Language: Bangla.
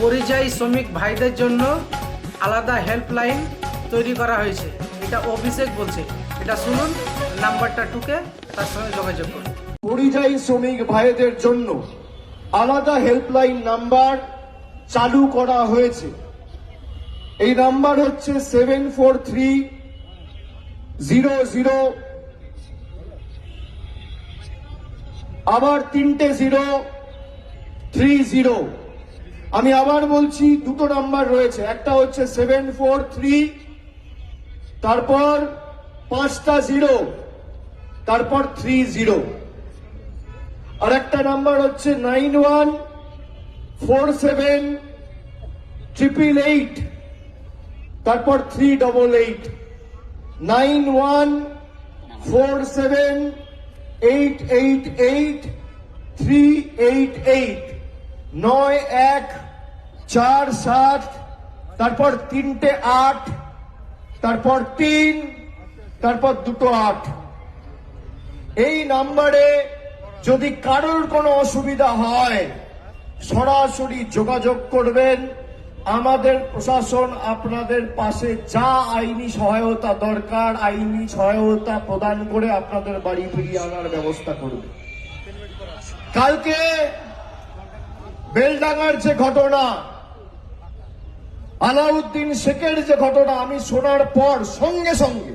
পরিযায়ী শ্রমিক ভাইদের জন্য আলাদা হেল্পলাইন তৈরি করা হয়েছে। এটা অভিষেক বলছে, এটা শুনুন, নাম্বারটা টুকে তার সঙ্গে যোগাযোগ করুন। পরিযায়ী শ্রমিক ভাইদের জন্য আলাদা হেল্পলাইন নাম্বার চালু করা হয়েছে। এই নাম্বার হচ্ছে 743000, আবার 3টে 030। আমি আবার বলছি, দুটো নাম্বার রয়েছে, একটা হচ্ছে 743, তারপর 5টা 0, তারপর 30, আর একটা নাম্বার হচ্ছে 91478888, তারপর 388, 9147888388, 9147, তারপর 3টে 8, তারপর 3, তারপর দুটো 8। এই নাম্বারে যদি কারোর কোনো অসুবিধা হয় সরাসরি যোগাযোগ করবেন। আমাদের প্রশাসন আপনাদের পাশে যা আইনি সহায়তা দরকার আইনি সহায়তা প্রদান করে আপনাদের বাড়ি ফিরিয়ে আনার ব্যবস্থা করবে। কালকে বেলডাঙ্গার যে ঘটনা, আলাউদ্দিন শেখের যে ঘটনা, আমি শোনার পর সঙ্গে সঙ্গে